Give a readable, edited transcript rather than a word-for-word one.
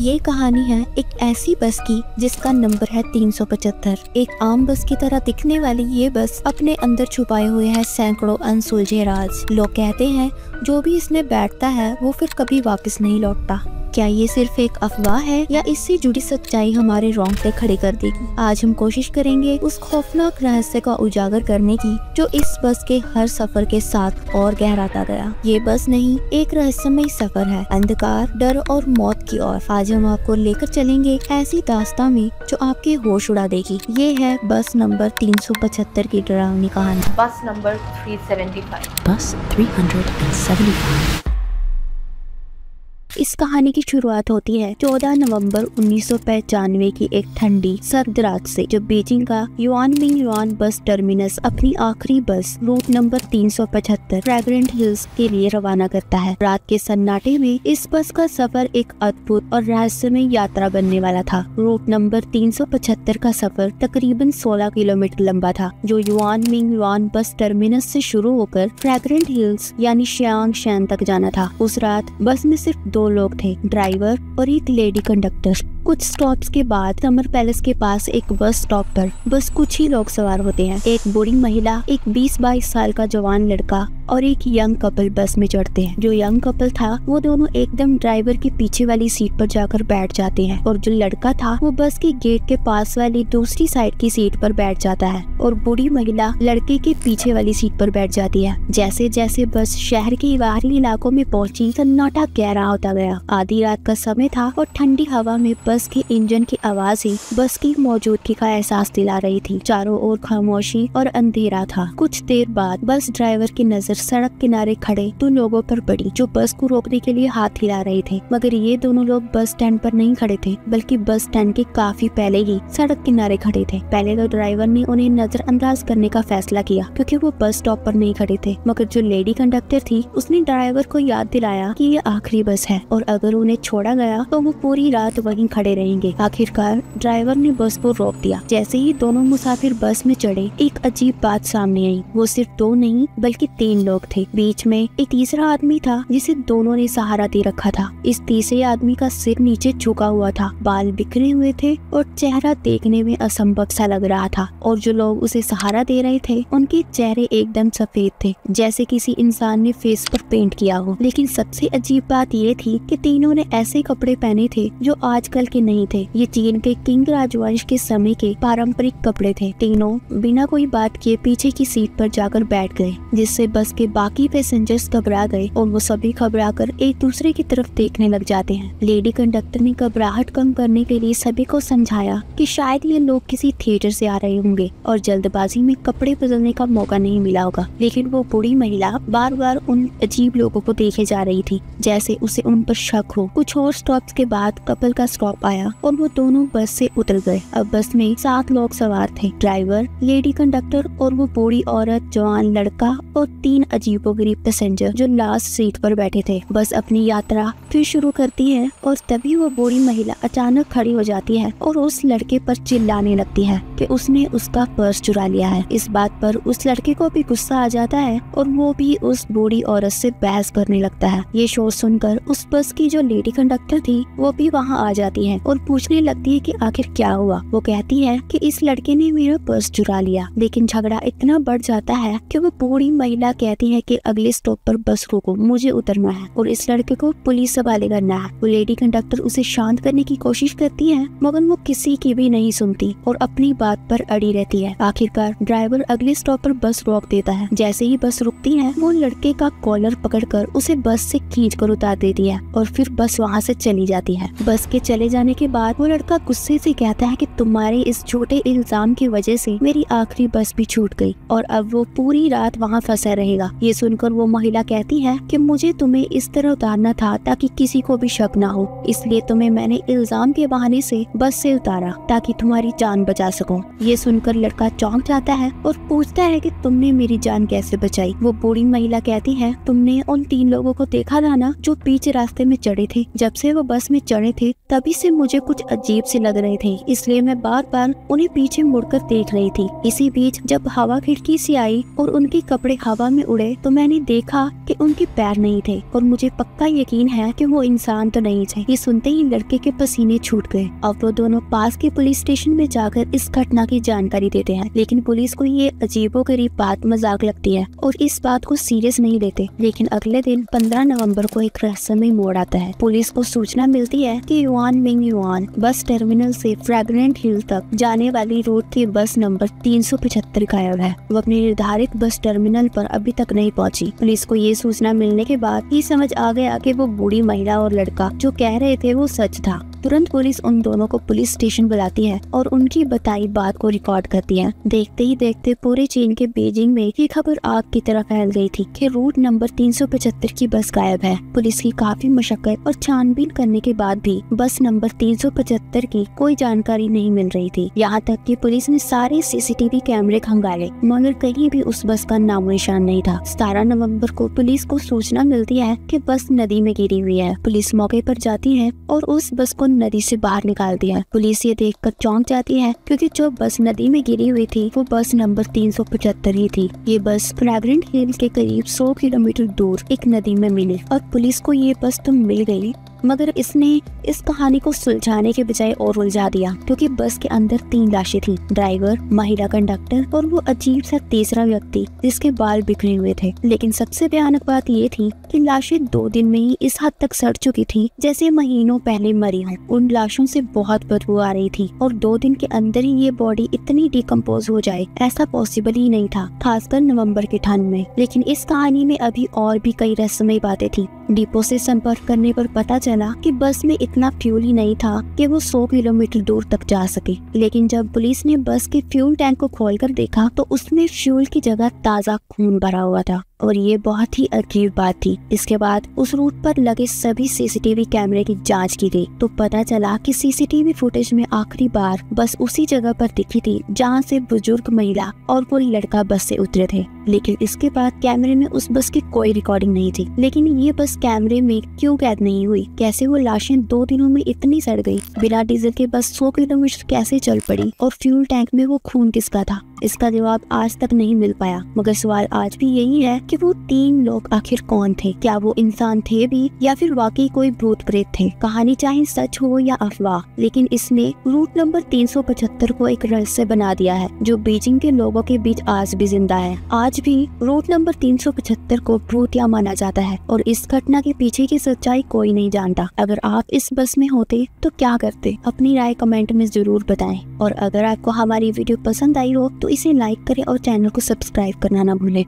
ये कहानी है एक ऐसी बस की जिसका नंबर है 375। एक आम बस की तरह दिखने वाली ये बस अपने अंदर छुपाए हुए है सैकड़ों अनसुलझे राज। लोग कहते हैं जो भी इसमें बैठता है वो फिर कभी वापस नहीं लौटता। क्या ये सिर्फ एक अफवाह है या इससे जुड़ी सच्चाई हमारे रोंगटे खड़े कर देगी? आज हम कोशिश करेंगे उस खौफनाक रहस्य का उजागर करने की जो इस बस के हर सफर के साथ और गहराता गया। ये बस नहीं, एक रहस्यमय सफर है, अंधकार, डर और मौत की ओर। आज हम आपको लेकर चलेंगे ऐसी दास्तां में जो आपके होश उड़ा देगी। ये है बस नंबर 375 की डरावनी कहानी। बस नंबर 375। Bus 375. इस कहानी की शुरुआत होती है 14 नवंबर 1995 की एक ठंडी सर्द रात से, जब बीजिंग का युआनमिंग युआन बस टर्मिनस अपनी आखिरी bus route number 375 fragrant hills के लिए रवाना करता है। रात के सन्नाटे में इस बस का सफर एक अद्भुत और रहस्यमय यात्रा बनने वाला था। रूट नंबर 375 का सफर तकरीबन 16 किलोमीटर लंबा था, जो युआनमिंग युआन बस टर्मिनस से शुरू होकर फ्रैग्रेंट हिल्स यानी शियांग शैन तक जाना था। उस रात बस में सिर्फ 2 लोग थे, ड्राइवर और एक लेडी कंडक्टर। कुछ स्टॉप्स के बाद समर पैलेस के पास एक बस स्टॉप पर बस कुछ ही लोग सवार होते हैं। एक बूढ़ी महिला, एक 20-22 साल का जवान लड़का और एक यंग कपल बस में चढ़ते हैं। जो यंग कपल था वो दोनों एकदम ड्राइवर की पीछे वाली सीट पर जाकर बैठ जाते हैं और जो लड़का था वो बस के गेट के पास वाली दूसरी साइड की सीट पर बैठ जाता है और बूढ़ी महिला लड़के के पीछे वाली सीट पर बैठ जाती है। जैसे जैसे बस शहर के बाहरी इलाकों में पहुंची, सन्नाटा गहरा होता गया। आधी रात का समय था और ठंडी हवा में बस के इंजन की आवाज ही बस की मौजूदगी का एहसास दिला रही थी। चारों ओर खामोशी और अंधेरा था। कुछ देर बाद बस ड्राइवर की नजर सड़क किनारे खड़े 2 लोगों पर पड़ी जो बस को रोकने के लिए हाथ हिला रहे थे। मगर ये दोनों लोग बस स्टैंड पर नहीं खड़े थे, बल्कि बस स्टैंड के काफी पहले ही सड़क किनारे खड़े थे। पहले तो ड्राइवर ने उन्हें नजरअंदाज करने का फैसला किया क्योंकि वो बस स्टॉप पर नहीं खड़े थे, मगर जो लेडी कंडक्टर थी उसने ड्राइवर को याद दिलाया कि ये आखिरी बस है और अगर उन्हें छोड़ा गया तो वो पूरी रात वहीं खड़े रहेंगे। आखिरकार ड्राइवर ने बस को रोक दिया। जैसे ही दोनों मुसाफिर बस में चढ़े, एक अजीब बात सामने आई। वो सिर्फ 2 नहीं बल्कि 3 लोग थे। बीच में एक तीसरा आदमी था जिसे दोनों ने सहारा दे रखा था। इस तीसरे आदमी का सिर नीचे झुका हुआ था, बाल बिखरे हुए थे और चेहरा देखने में असंभव सा लग रहा था। और जो लोग उसे सहारा दे रहे थे उनके चेहरे एकदम सफेद थे, जैसे किसी इंसान ने फेस पर पेंट किया हो। लेकिन सबसे अजीब बात ये थी कि तीनों ने ऐसे कपड़े पहने थे जो आजकल के नहीं थे। ये चीन के किंग राजवंश के समय के पारंपरिक कपड़े थे। तीनों बिना कोई बात किए पीछे की सीट पर जाकर बैठ गए, जिससे बस के बाकी पैसेंजर्स घबरा गए और वो सभी घबराकर एक दूसरे की तरफ देखने लग जाते हैं। लेडी कंडक्टर ने घबराहट कम करने के लिए सभी को समझाया कि शायद ये लोग किसी थिएटर से आ रहे होंगे और जल्दबाजी में कपड़े बदलने का मौका नहीं मिला होगा। लेकिन वो बूढ़ी महिला बार बार उन अजीब लोगों को देखे जा रही थी, जैसे उसे उन पर शक हो। कुछ और स्टॉप्स के बाद कपल का स्टॉप आया और वो दोनों बस से उतर गए। अब बस में 7 लोग सवार थे, ड्राइवर, लेडी कंडक्टर और वो बूढ़ी औरत, जवान लड़का और 3 अजीबोगरीब पैसेंजर जो लास्ट सीट पर बैठे थे। बस अपनी यात्रा फिर शुरू करती है और तभी वो बूढ़ी महिला अचानक खड़ी हो जाती है और उस लड़के पर चिल्लाने लगती है कि उसने उसका पर्स चुरा लिया है। इस बात पर उस लड़के को भी गुस्सा आ जाता है और वो भी उस बूढ़ी औरत से बहस करने लगता है। ये शोर सुनकर उस बस की जो लेडी कंडक्टर थी वो भी वहाँ आ जाती है और पूछने लगती है कि आखिर क्या हुआ। वो कहती है कि इस लड़के ने मेरा पर्स चुरा लिया। लेकिन झगड़ा इतना बढ़ जाता है कि वो बूढ़ी महिला कहती है कि अगले स्टॉप पर बस रोको, मुझे उतरना है और इस लड़के को पुलिस हवाले करना है। वो लेडी कंडक्टर उसे शांत करने की कोशिश करती है, मगर वो किसी की भी नहीं सुनती और अपनी बात पर अड़ी रहती है। आखिरकार ड्राइवर अगले स्टॉप पर बस रोक देता है। जैसे ही बस रुकती है वो लड़के का कॉलर पकड़कर उसे बस से खींचकर उतार देती है और फिर बस वहाँ से चली जाती है। बस के चले जाने के बाद वो लड़का गुस्से से कहता है कि तुम्हारे इस झूठे इल्जाम की वजह से मेरी आखिरी बस भी छूट गई और अब वो पूरी रात वहाँ फंसा रहेगा। ये सुनकर वो महिला कहती है कि मुझे तुम्हें इस तरह उतारना था ताकि किसी को भी शक ना हो, इसलिए तुम्हें मैंने इल्जाम के बहाने से बस से उतारा ताकि तुम्हारी जान बचा सकूं। ये सुनकर लड़का चौंक जाता है और पूछता है कि तुमने मेरी जान कैसे बचाई। वो बूढ़ी महिला कहती है, तुमने उन 3 लोगों को देखा था ना जो बीच रास्ते में चढ़े थे। जब से वो बस में चढ़े थे तभी से मुझे कुछ अजीब से लग रहे थे, इसलिए मैं बार बार उन्हें पीछे मुड़कर देख रही थी। इसी बीच जब हवा खिड़की से आई और उनके कपड़े हवा में उड़े तो मैंने देखा कि उनके पैर नहीं थे और मुझे पक्का यकीन है कि वो इंसान तो नहीं थे। ये सुनते ही लड़के के पसीने छूट गए। अब वो दोनों पास के पुलिस स्टेशन में जाकर इस घटना की जानकारी देते हैं, लेकिन पुलिस को ये अजीबोगरीब बात मजाक लगती है और इस बात को सीरियस नहीं लेते। लेकिन अगले दिन 15 नवंबर को एक रहस्यमय मोड़ आता है। पुलिस को सूचना मिलती है कि yuan Ming yuan bus terminal से फ्रैग्रेंट हिल तक जाने वाली रोड की बस नंबर 375 गायब है। वो अपने निर्धारित बस टर्मिनल पर अभी तक नहीं पहुंची। पुलिस को ये सूचना मिलने के बाद ही समझ आ गया कि वो बूढ़ी महिला और लड़का जो कह रहे थे वो सच था। तुरंत पुलिस उन दोनों को पुलिस स्टेशन बुलाती है और उनकी बताई बात को रिकॉर्ड करती है। देखते ही देखते पूरे चीन के बीजिंग में ये खबर आग की तरह फैल गई थी कि रूट नंबर 375 की बस गायब है। पुलिस की काफी मशक्कत और छानबीन करने के बाद भी बस नंबर 375 की कोई जानकारी नहीं मिल रही थी। यहाँ तक कि पुलिस ने सारे सीसीटीवी कैमरे खंगाले मगर कहीं भी उस बस का नामो निशान नहीं था। 17 नवंबर को पुलिस को सूचना मिलती है कि बस नदी में गिरी हुई है। पुलिस मौके पर जाती है और उस बस को नदी से बाहर निकाल दिया। पुलिस ये देखकर चौंक जाती है क्योंकि जो बस नदी में गिरी हुई थी वो बस नंबर 375 ही थी। ये बस फ्रैग्रेंट हिल के करीब 100 किलोमीटर दूर एक नदी में मिली और पुलिस को ये बस तो मिल गई मगर इसने इस कहानी को सुलझाने के बजाय और उलझा दिया क्योंकि बस के अंदर 3 लाशें थी, ड्राइवर, महिला कंडक्टर और वो अजीब सा तीसरा व्यक्ति जिसके बाल बिखरे हुए थे। लेकिन सबसे भयानक बात ये थी कि लाशें 2 दिन में ही इस हद तक सड़ चुकी थी जैसे महीनों पहले मरी हो। उन लाशों से बहुत बदबू आ रही थी और 2 दिन के अंदर ही ये बॉडी इतनी डिकम्पोज हो जाए ऐसा पॉसिबल ही नहीं था, खासकर नवंबर के ठंड में। लेकिन इस कहानी में अभी और भी कई रहस्यमय बातें थी। डिपो से संपर्क करने पर पता चला कि बस में इतना फ्यूल ही नहीं था कि वो 100 किलोमीटर दूर तक जा सके। लेकिन जब पुलिस ने बस के फ्यूल टैंक को खोलकर देखा तो उसमें फ्यूल की जगह ताज़ा खून भरा हुआ था और ये बहुत ही अजीब बात थी। इसके बाद उस रूट पर लगे सभी सीसीटीवी कैमरे की जांच की गई तो पता चला कि सीसीटीवी फुटेज में आखिरी बार बस उसी जगह पर दिखी थी जहां से बुजुर्ग महिला और वो लड़का बस से उतरे थे। लेकिन इसके बाद कैमरे में उस बस की कोई रिकॉर्डिंग नहीं थी। लेकिन ये बस कैमरे में क्यों कैद नहीं हुई? कैसे वो लाशें 2 दिनों में इतनी सड़ गई? बिना डीजल के बस 100 किलोमीटर कैसे चल पड़ी? और फ्यूल टैंक में वो खून किसका था? इसका जवाब आज तक नहीं मिल पाया। मगर सवाल आज भी यही है कि वो 3 लोग आखिर कौन थे? क्या वो इंसान थे भी या फिर वाकई कोई भूत प्रेत थे? कहानी चाहे सच हो या अफवाह, लेकिन इसने रूट नंबर 375 को एक रहस्य बना दिया है जो बीजिंग के लोगों के बीच आज भी जिंदा है। आज भी रूट नंबर 375 को भूतिया माना जाता है और इस घटना के पीछे की सच्चाई कोई नहीं जानता। अगर आप इस बस में होते तो क्या करते? अपनी राय कमेंट में जरूर बताएं। और अगर आपको हमारी वीडियो पसंद आई हो तो इसे लाइक करें और चैनल को सब्सक्राइब करना ना भूलें।